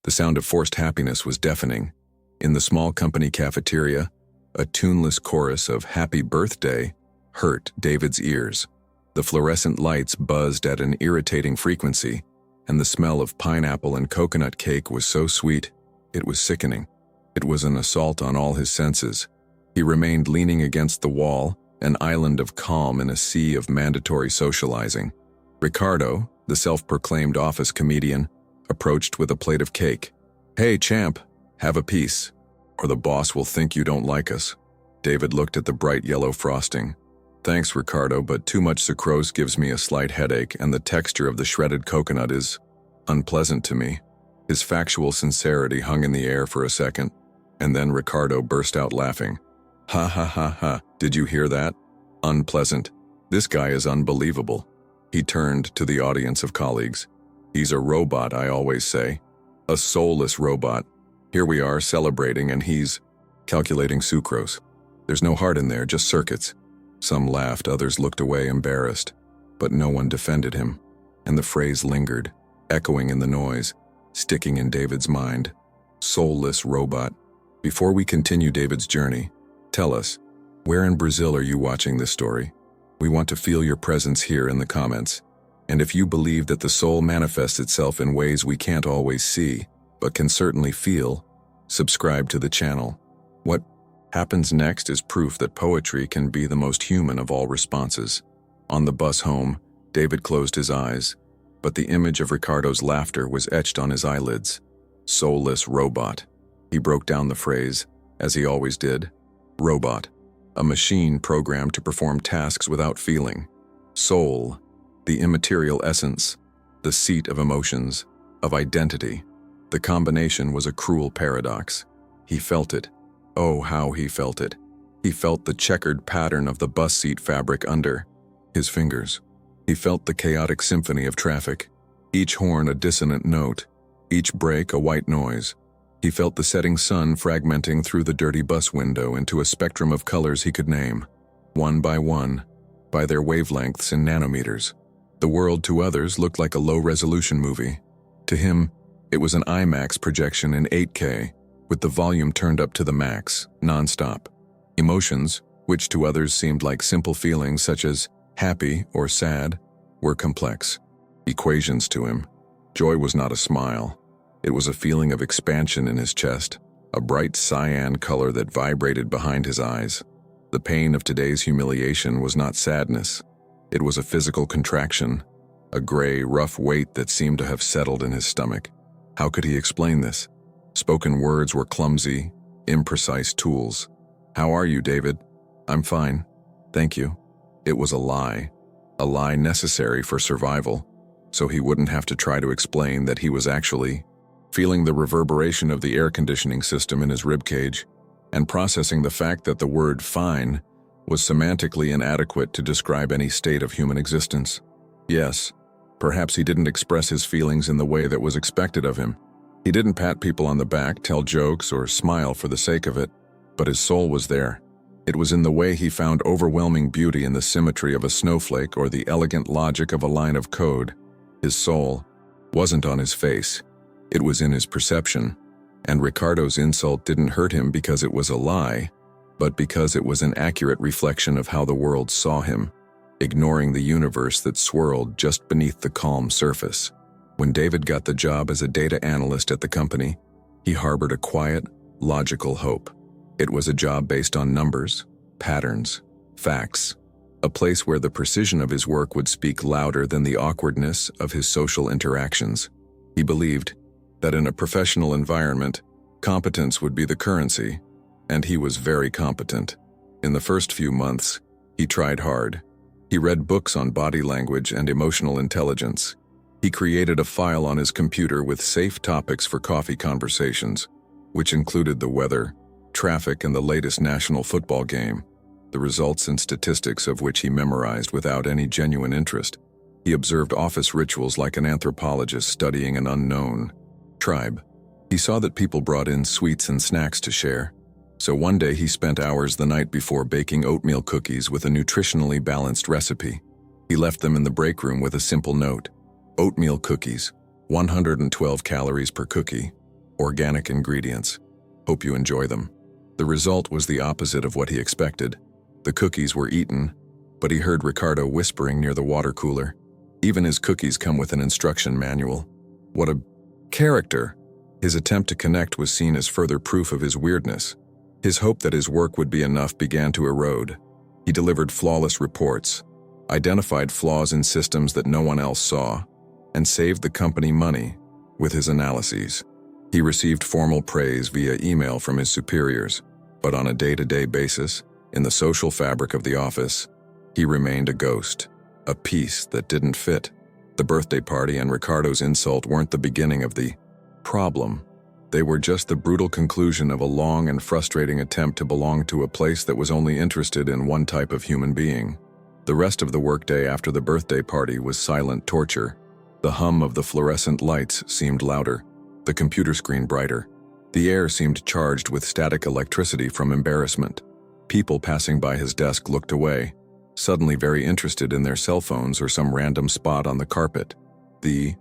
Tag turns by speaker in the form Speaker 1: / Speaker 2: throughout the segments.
Speaker 1: The sound of forced happiness was deafening. In the small company cafeteria, a tuneless chorus of "Happy Birthday" hurt David's ears. The fluorescent lights buzzed at an irritating frequency, and the smell of pineapple and coconut cake was so sweet, it was sickening. It was an assault on all his senses. He remained leaning against the wall, an island of calm in a sea of mandatory socializing. Ricardo, the self-proclaimed office comedian, approached with a plate of cake. "Hey, champ, have a piece, or the boss will think you don't like us." David looked at the bright yellow frosting. "Thanks, Ricardo, but too much sucrose gives me a slight headache, and the texture of the shredded coconut is unpleasant to me." His factual sincerity hung in the air for a second, and then Ricardo burst out laughing. "Ha ha ha ha, did you hear that? Unpleasant. This guy is unbelievable." He turned to the audience of colleagues. "He's a robot, I always say. A soulless robot. Here we are celebrating and he's calculating sucrose. There's no heart in there, just circuits." Some laughed, others looked away embarrassed, but no one defended him, and the phrase lingered, echoing in the noise, sticking in David's mind. Soulless robot. Before we continue David's journey, tell us, where in Brazil are you watching this story? We want to feel your presence here in the comments. And if you believe that the soul manifests itself in ways we can't always see, but can certainly feel, subscribe to the channel. What happens next is proof that poetry can be the most human of all responses. On the bus home, David closed his eyes, but the image of Ricardo's laughter was etched on his eyelids. Soulless robot. He broke down the phrase, as he always did. Robot. A machine programmed to perform tasks without feeling. Soul. The immaterial essence. The seat of emotions. Of identity. The combination was a cruel paradox. He felt it. Oh, how he felt it. He felt the checkered pattern of the bus seat fabric under his fingers. He felt the chaotic symphony of traffic, each horn a dissonant note, each brake a white noise. He felt the setting sun fragmenting through the dirty bus window into a spectrum of colors he could name, one, by their wavelengths in nanometers. The world to others looked like a low-resolution movie. To him, it was an IMAX projection in 8K, with the volume turned up to the max, non-stop. Emotions, which to others seemed like simple feelings such as happy or sad, were complex. Equations to him. Joy was not a smile. It was a feeling of expansion in his chest, a bright cyan color that vibrated behind his eyes. The pain of today's humiliation was not sadness. It was a physical contraction, a gray, rough weight that seemed to have settled in his stomach. How could he explain this? Spoken words were clumsy, imprecise tools. "How are you, David?" "I'm fine. Thank you." It was a lie necessary for survival, so he wouldn't have to try to explain that he was actually feeling the reverberation of the air conditioning system in his ribcage and processing the fact that the word fine was semantically inadequate to describe any state of human existence. Yes, perhaps he didn't express his feelings in the way that was expected of him. He didn't pat people on the back, tell jokes, or smile for the sake of it, but his soul was there. It was in the way he found overwhelming beauty in the symmetry of a snowflake or the elegant logic of a line of code. His soul wasn't on his face. It was in his perception, and Ricardo's insult didn't hurt him because it was a lie, but because it was an accurate reflection of how the world saw him, ignoring the universe that swirled just beneath the calm surface. When David got the job as a data analyst at the company, he harbored a quiet, logical hope. It was a job based on numbers, patterns, facts, a place where the precision of his work would speak louder than the awkwardness of his social interactions. He believed that in a professional environment, competence would be the currency, and he was very competent. In the first few months, he tried hard. He read books on body language and emotional intelligence. He created a file on his computer with safe topics for coffee conversations, which included the weather, traffic, and the latest national football game, the results and statistics of which he memorized without any genuine interest. He observed office rituals like an anthropologist studying an unknown tribe. He saw that people brought in sweets and snacks to share. So one day he spent hours the night before baking oatmeal cookies with a nutritionally balanced recipe. He left them in the break room with a simple note: oatmeal cookies, 112 calories per cookie. Organic ingredients. Hope you enjoy them. The result was the opposite of what he expected. The cookies were eaten, but he heard Ricardo whispering near the water cooler. Even his cookies come with an instruction manual. What a character! His attempt to connect was seen as further proof of his weirdness. His hope that his work would be enough began to erode. He delivered flawless reports, identified flaws in systems that no one else saw, and saved the company money with his analyses. He received formal praise via email from his superiors, but on a day-to-day basis, in the social fabric of the office, he remained a ghost, a piece that didn't fit. The birthday party and Ricardo's insult weren't the beginning of the problem. They were just the brutal conclusion of a long and frustrating attempt to belong to a place that was only interested in one type of human being. The rest of the workday after the birthday party was silent torture. The hum of the fluorescent lights seemed louder, the computer screen brighter. The air seemed charged with static electricity from embarrassment. People passing by his desk looked away, suddenly very interested in their cell phones or some random spot on the carpet. The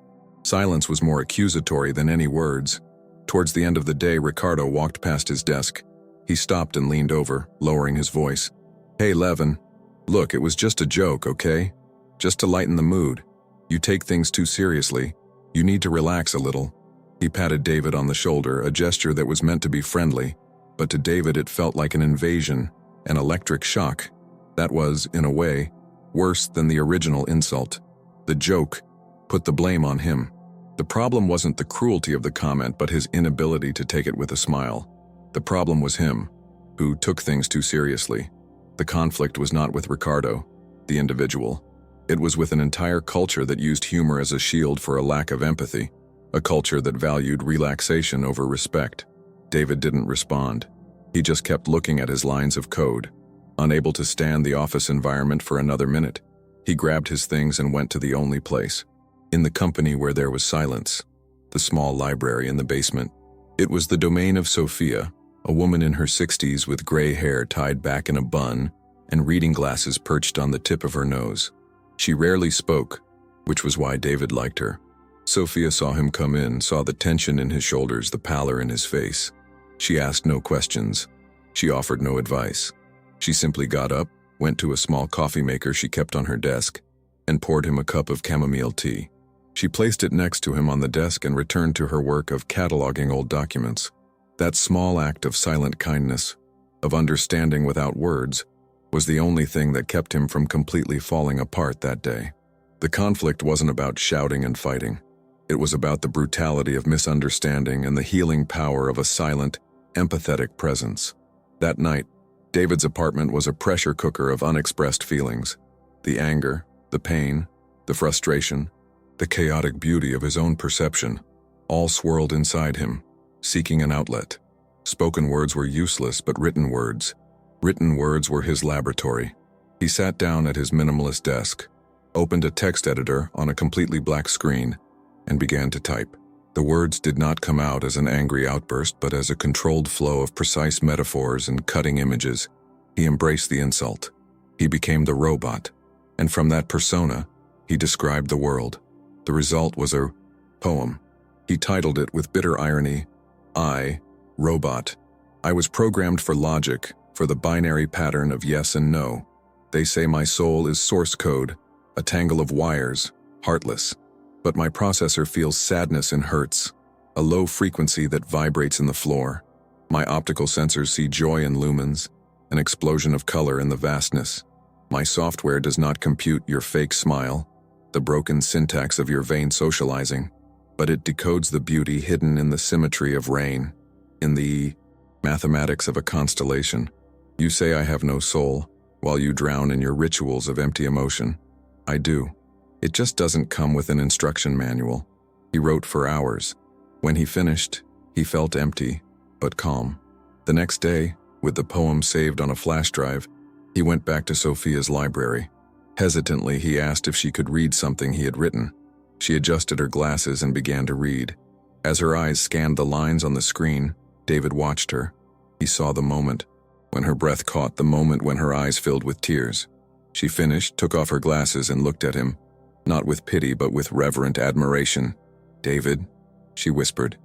Speaker 1: silence was more accusatory than any words. Towards the end of the day, Ricardo walked past his desk. He stopped and leaned over, lowering his voice. "Hey, Levin. Look, it was just a joke, okay? Just to lighten the mood. You take things too seriously. You need to relax a little." He patted David on the shoulder, a gesture that was meant to be friendly, but to David it felt like an invasion, an electric shock. That was, in a way, worse than the original insult. The joke put the blame on him. The problem wasn't the cruelty of the comment, but his inability to take it with a smile. The problem was him, who took things too seriously. The conflict was not with Ricardo, the individual. It was with an entire culture that used humor as a shield for a lack of empathy, a culture that valued relaxation over respect. David didn't respond. He just kept looking at his lines of code. Unable to stand the office environment for another minute, he grabbed his things and went to the only place in the company where there was silence, the small library in the basement. It was the domain of Sophia, a woman in her 60s with gray hair tied back in a bun and reading glasses perched on the tip of her nose. She rarely spoke, which was why David liked her. Sophia saw him come in, saw the tension in his shoulders, the pallor in his face. She asked no questions. She offered no advice. She simply got up, went to a small coffee maker she kept on her desk, and poured him a cup of chamomile tea. She placed it next to him on the desk and returned to her work of cataloging old documents. That small act of silent kindness, of understanding without words, was the only thing that kept him from completely falling apart that day. The conflict wasn't about shouting and fighting. It was about the brutality of misunderstanding and the healing power of a silent, empathetic presence. That night, David's apartment was a pressure cooker of unexpressed feelings. The anger, the pain, the frustration, the chaotic beauty of his own perception, all swirled inside him, seeking an outlet. Spoken words were useless, but written words were his laboratory. He sat down at his minimalist desk, opened a text editor on a completely black screen, and began to type. The words did not come out as an angry outburst, but as a controlled flow of precise metaphors and cutting images. He embraced the insult. He became the robot, and from that persona, he described the world. The result was a poem. He titled it with bitter irony, "I, Robot. I was programmed for logic, for the binary pattern of yes and no. They say my soul is source code, a tangle of wires, heartless. But my processor feels sadness and hurts, a low frequency that vibrates in the floor. My optical sensors see joy in lumens, an explosion of color in the vastness. My software does not compute your fake smile, the broken syntax of your vain socializing, but it decodes the beauty hidden in the symmetry of rain, in the mathematics of a constellation. You say I have no soul, while you drown in your rituals of empty emotion. I do. It just doesn't come with an instruction manual." He wrote for hours. When he finished, he felt empty, but calm. The next day, with the poem saved on a flash drive, he went back to Sophia's library. Hesitantly, he asked if she could read something he had written. She adjusted her glasses and began to read. As her eyes scanned the lines on the screen, David watched her. He saw the moment, when her breath caught, the moment when her eyes filled with tears. She finished, took off her glasses, and looked at him, not with pity but with reverent admiration. "David," she whispered,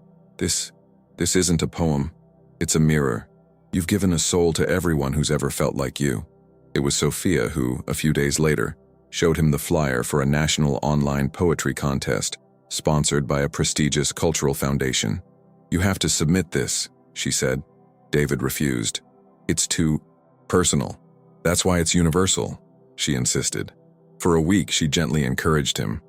Speaker 1: This isn't a poem. It's a mirror. You've given a soul to everyone who's ever felt like you. It was Sophia who, a few days later, showed him the flyer for a national online poetry contest, sponsored by a prestigious cultural foundation. You have to submit this, she said. David refused. It's too personal. That's why it's universal, she insisted. For a week, she gently encouraged him.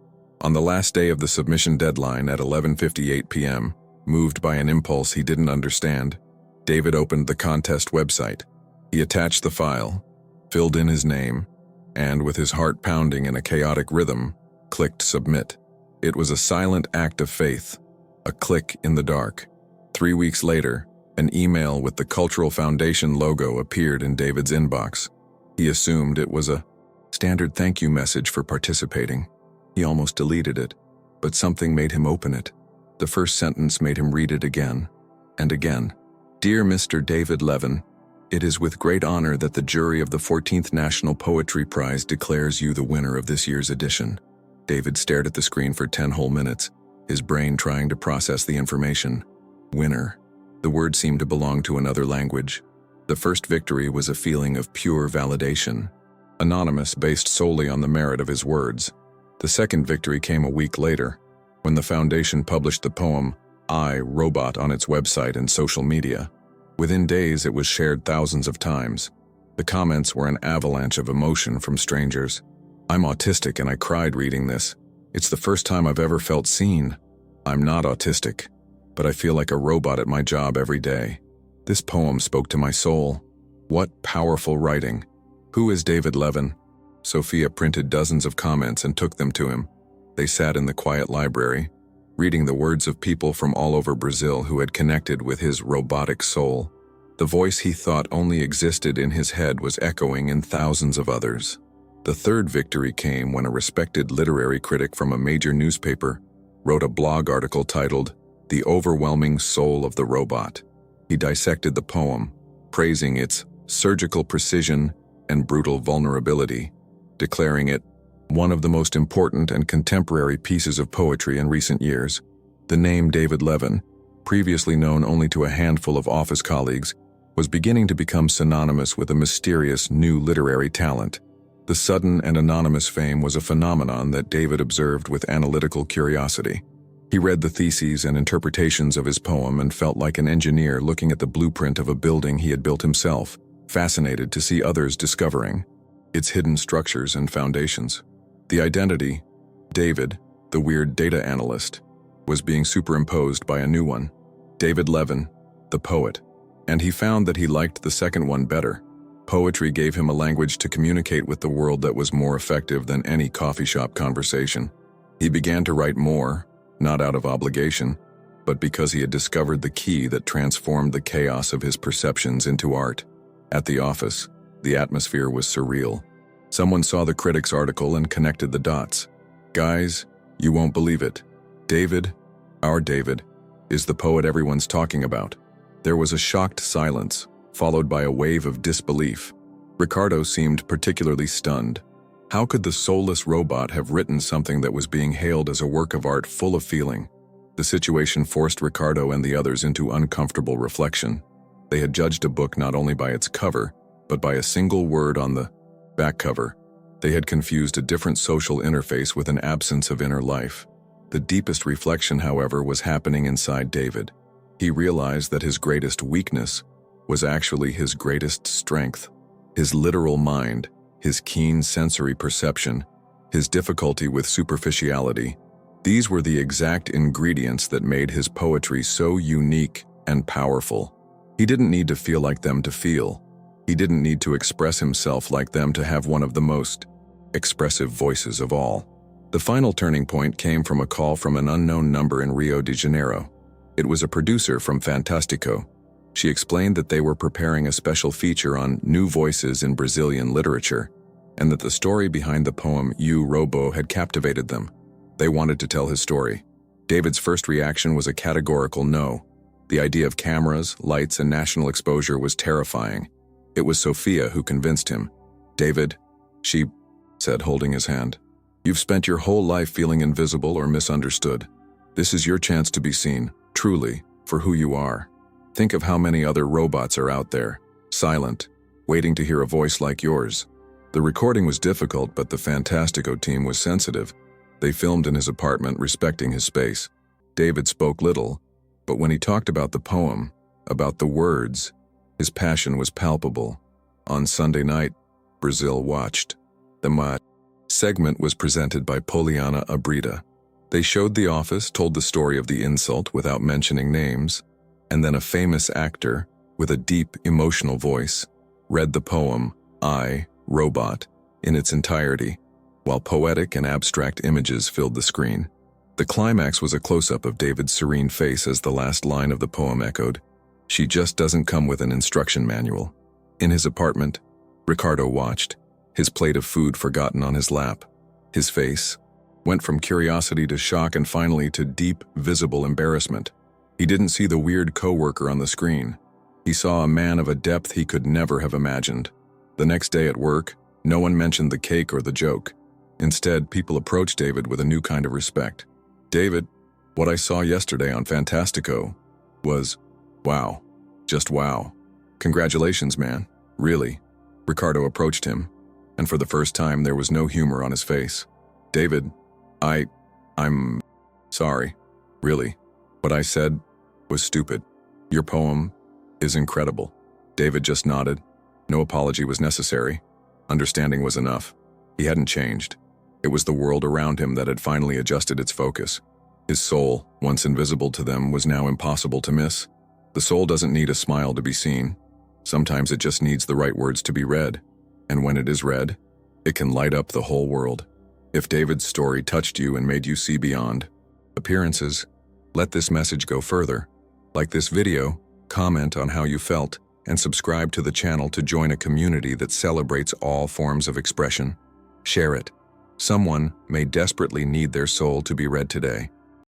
Speaker 1: On the last day of the submission deadline at 11:58 p.m., moved by an impulse he didn't understand, David opened the contest website. He attached the file, filled in his name, and with his heart pounding in a chaotic rhythm, clicked submit. It was a silent act of faith, a click in the dark. 3 weeks later, an email with the Cultural Foundation logo appeared in David's inbox. He assumed it was a standard thank you message for participating. He almost deleted it, but something made him open it. The first sentence made him read it again and again. Dear Mr. David Levin, it is with great honor that the jury of the 14th National Poetry Prize declares you the winner of this year's edition. David stared at the screen for 10 whole minutes, his brain trying to process the information. Winner. The word seemed to belong to another language. The first victory was a feeling of pure validation. Anonymous, based solely on the merit of his words. The second victory came a week later, when the foundation published the poem, I, Robot, on its website and social media. Within days, it was shared thousands of times. The comments were an avalanche of emotion from strangers. I'm autistic and I cried reading this. It's the first time I've ever felt seen. I'm not autistic, but I feel like a robot at my job every day. This poem spoke to my soul. What powerful writing. Who is David Levin? Sophia printed dozens of comments and took them to him. They sat in the quiet library, reading the words of people from all over Brazil who had connected with his robotic soul. The voice he thought only existed in his head was echoing in thousands of others. The third victory came when a respected literary critic from a major newspaper wrote a blog article titled, The Overwhelming Soul of the Robot. He dissected the poem, praising its surgical precision and brutal vulnerability, declaring it one of the most important and contemporary pieces of poetry in recent years. The name David Levin, previously known only to a handful of office colleagues, was beginning to become synonymous with a mysterious new literary talent. The sudden and anonymous fame was a phenomenon that David observed with analytical curiosity. He read the theses and interpretations of his poem and felt like an engineer looking at the blueprint of a building he had built himself, fascinated to see others discovering its hidden structures and foundations. The identity, David, the weird data analyst, was being superimposed by a new one, David Levin, the poet, and he found that he liked the second one better. Poetry gave him a language to communicate with the world that was more effective than any coffee shop conversation. He began to write more, not out of obligation, but because he had discovered the key that transformed the chaos of his perceptions into art. At the office, the atmosphere was surreal. Someone saw the critic's article and connected the dots. Guys, you won't believe it. David, our David, is the poet everyone's talking about. There was a shocked silence, followed by a wave of disbelief. Ricardo seemed particularly stunned. How could the soulless robot have written something that was being hailed as a work of art full of feeling? The situation forced Ricardo and the others into uncomfortable reflection. They had judged a book not only by its cover, but by a single word on the back cover. They had confused a different social interface with an absence of inner life. The deepest reflection, however, was happening inside David. He realized that his greatest weakness was actually his greatest strength. His literal mind, his keen sensory perception, his difficulty with superficiality. These were the exact ingredients that made his poetry so unique and powerful. He didn't need to feel like them to feel. He didn't need to express himself like them to have one of the most expressive voices of all. The final turning point came from a call from an unknown number in Rio de Janeiro. It was a producer from Fantástico. She explained that they were preparing a special feature on new voices in Brazilian literature, and that the story behind the poem You Robo had captivated them. They wanted to tell his story. David's first reaction was a categorical no. The idea of cameras, lights, and national exposure was terrifying. It was Sophia who convinced him. David, she said, holding his hand, you've spent your whole life feeling invisible or misunderstood. This is your chance to be seen, truly, for who you are. Think of how many other robots are out there, silent, waiting to hear a voice like yours. The recording was difficult, but the Fantastico team was sensitive. They filmed in his apartment, respecting his space. David spoke little, but when he talked about the poem, about the words, his passion was palpable. On Sunday night, Brazil watched. The segment was presented by Poliana Abrida. They showed the office, told the story of the insult without mentioning names, and then a famous actor, with a deep, emotional voice, read the poem, I, Robot, in its entirety, while poetic and abstract images filled the screen. The climax was a close-up of David's serene face as the last line of the poem echoed, "She just doesn't come with an instruction manual." In his apartment, Ricardo watched, his plate of food forgotten on his lap. His face went from curiosity to shock and finally to deep, visible embarrassment. He didn't see the weird coworker on the screen. He saw a man of a depth he could never have imagined. The next day at work, no one mentioned the cake or the joke. Instead, people approached David with a new kind of respect. "David, what I saw yesterday on Fantastico was, wow. Just wow. Congratulations, man. Really." Ricardo approached him, and for the first time there was no humor on his face. "David, I'm sorry. Really. What I said was stupid. Your poem is incredible." David just nodded. No apology was necessary. Understanding was enough. He hadn't changed. It was the world around him that had finally adjusted its focus. His soul, once invisible to them, was now impossible to miss. The soul doesn't need a smile to be seen. Sometimes it just needs the right words to be read. And when it is read, it can light up the whole world. If David's story touched you and made you see beyond appearances, let this message go further. Like this video, comment on how you felt, and subscribe to the channel to join a community that celebrates all forms of expression. Share it. Someone may desperately need their soul to be read today.